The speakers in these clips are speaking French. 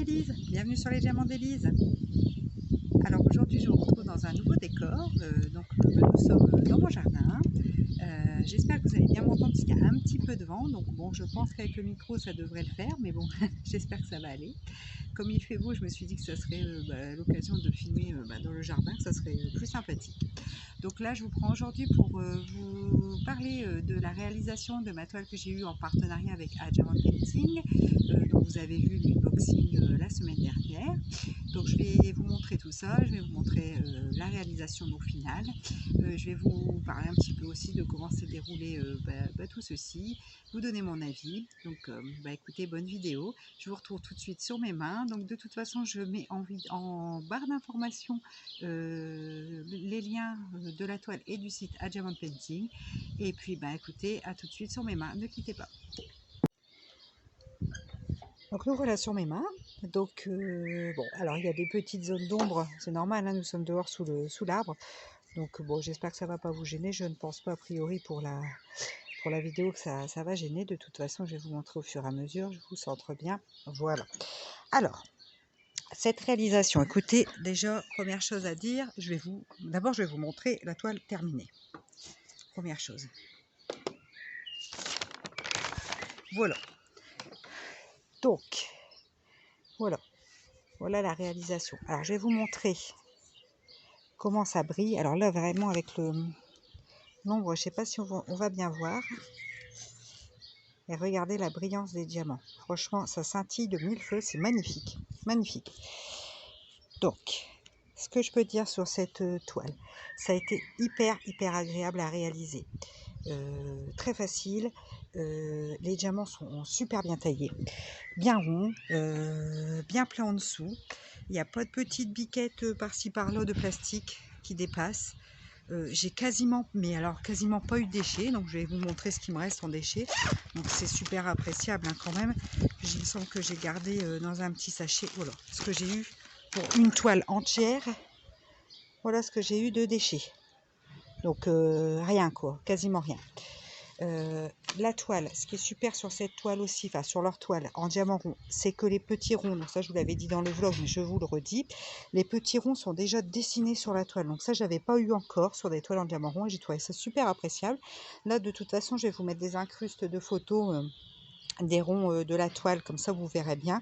d'Élise, bienvenue sur les diamants d'Élise. Alors aujourd'hui je vous retrouve dans un nouveau décor, nous sommes dans mon jardin. J'espère que vous allez bien m'entendre parce qu'il y a un petit peu de vent, donc bon je pense qu'avec le micro ça devrait le faire, mais bon j'espère que ça va aller. Comme il fait beau, je me suis dit que ça serait l'occasion de filmer dans le jardin, que ça serait plus sympathique. Donc là je vous prends aujourd'hui pour vous parler de la réalisation de ma toile que j'ai eue en partenariat avec Diamond Painting, dont vous avez vu l'unboxing la semaine dernière. Donc je vais vous montrer tout ça, je vais vous montrer la réalisation finale, je vais vous parler un petit peu aussi de comment s'est déroulé tout ceci, vous donner mon avis. Donc écoutez, bonne vidéo, je vous retrouve tout de suite sur mes mains. Donc de toute façon je mets en barre d'information les liens de la toile et du site Diamond Painting. Et puis écoutez, à tout de suite sur mes mains, ne quittez pas. Donc nous voilà sur mes mains. Donc bon, alors il y a des petites zones d'ombre, c'est normal, hein, nous sommes dehors sous l'arbre. Donc bon, j'espère que ça va pas vous gêner. Je ne pense pas a priori pour la vidéo que ça va gêner. De toute façon, je vais vous montrer au fur et à mesure. Je vous centre bien. Voilà. Alors, cette réalisation, écoutez, déjà, première chose à dire, d'abord je vais vous montrer la toile terminée. Première chose. Voilà. Donc, voilà la réalisation. Alors, je vais vous montrer comment ça brille. Alors là, vraiment, avec l'ombre, je ne sais pas si on va bien voir. Et regardez la brillance des diamants. Franchement, ça scintille de mille feux. C'est magnifique. Magnifique. Donc, ce que je peux dire sur cette toile, ça a été hyper agréable à réaliser. Très facile. Les diamants sont super bien taillés, bien ronds, bien pleins en dessous. Il n'y a pas de petites biquettes par-ci par-là de plastique qui dépassent. J'ai quasiment pas eu de déchets, donc je vais vous montrer ce qui me reste en déchets. Donc c'est super appréciable, hein, quand même. Il me semble que j'ai gardé dans un petit sachet, voilà ce que j'ai eu pour une toile entière. Voilà ce que j'ai eu de déchets. Donc rien quoi, quasiment rien. La toile, ce qui est super sur cette toile aussi, enfin sur leur toile en diamant rond, c'est que les petits ronds, donc ça je vous l'avais dit dans le vlog mais je vous le redis, les petits ronds sont déjà dessinés sur la toile, donc ça j'avais pas eu encore sur des toiles en diamant rond et j'ai trouvé ça super appréciable. Là de toute façon je vais vous mettre des incrustes de photos des ronds de la toile, comme ça vous verrez bien.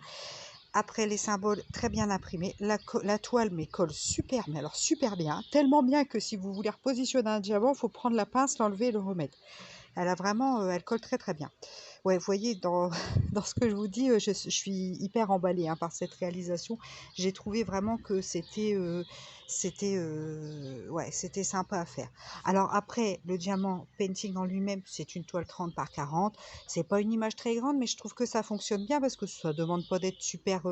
Après les symboles très bien imprimés, la toile mais colle super, mais alors super bien, tellement bien que si vous voulez repositionner un diamant, il faut prendre la pince, l'enlever et le remettre. Elle a vraiment, elle colle très bien. Ouais, vous voyez, dans ce que je vous dis, je suis hyper emballée par cette réalisation. J'ai trouvé vraiment que c'était sympa à faire. Alors après, le diamant painting en lui-même, c'est une toile 30 par 40. C'est pas une image très grande, mais je trouve que ça fonctionne bien parce que ça demande pas d'être super...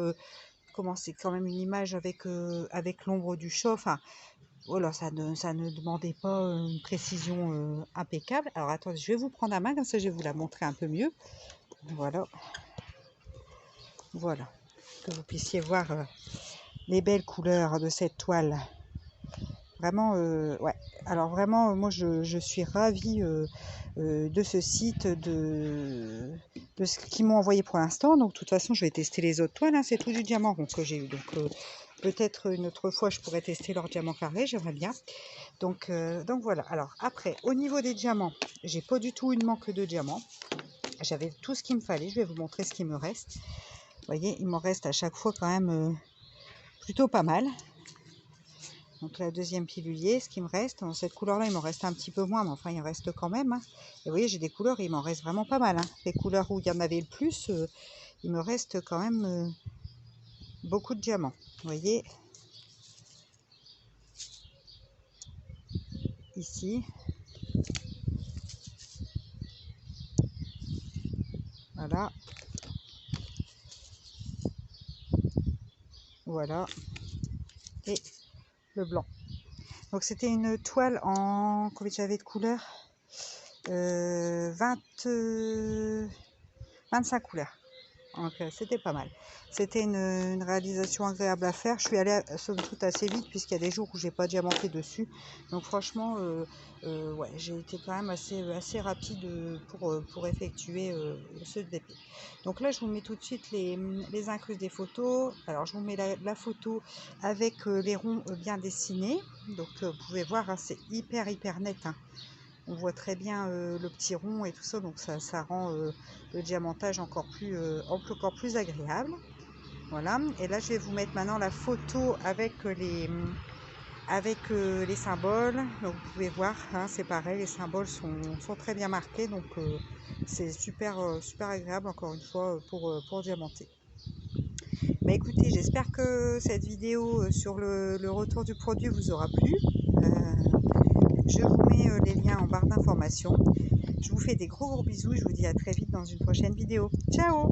c'est quand même une image avec l'ombre du chat. Enfin, voilà, ça ne demandait pas une précision impeccable. Alors attendez, je vais vous prendre la main, comme ça je vais vous la montrer un peu mieux. Voilà. Voilà. Que vous puissiez voir les belles couleurs de cette toile. Vraiment, ouais. Alors vraiment, moi je suis ravie de ce site, de ce qu'ils m'ont envoyé pour l'instant. Donc de toute façon, je vais tester les autres toiles, hein. C'est tout du diamant rond que j'ai eu. Donc peut-être une autre fois, je pourrais tester leur diamant carré, j'aimerais bien. Donc voilà. Alors après, au niveau des diamants, j'ai pas du tout une manque de diamants. J'avais tout ce qu'il me fallait. Je vais vous montrer ce qui me reste. Vous voyez, il m'en reste à chaque fois quand même plutôt pas mal. Donc la deuxième pilulier, ce qui me reste, dans cette couleur-là, il m'en reste un petit peu moins, mais enfin il en reste quand même. Hein. Et vous voyez, j'ai des couleurs, il m'en reste vraiment pas mal. Hein. Les couleurs où il y en avait le plus, il me reste quand même beaucoup de diamants. Vous voyez, ici. Voilà. Voilà. Et le blanc. Donc c'était une toile en... Combien j'avais de couleurs 25 couleurs. Donc c'était pas mal. C'était une réalisation agréable à faire. Je suis allée somme toute assez vite puisqu'il y a des jours où j'ai pas diamanté dessus. Donc franchement, ouais, j'ai été quand même assez rapide pour effectuer ce DP. Donc là, je vous mets tout de suite les incrustes des photos. Alors je vous mets la photo avec les ronds bien dessinés. Donc vous pouvez voir, hein, c'est hyper net, hein. On voit très bien le petit rond et tout ça, donc ça rend le diamantage encore plus agréable. Voilà, et là je vais vous mettre maintenant la photo avec les symboles. Donc vous pouvez voir, hein, c'est pareil, les symboles sont très bien marqués, donc c'est super agréable encore une fois pour diamanter. Bah écoutez, j'espère que cette vidéo sur le retour du produit vous aura plu. Je vous mets les liens en barre d'informations. Je vous fais des gros bisous. Je vous dis à très vite dans une prochaine vidéo. Ciao!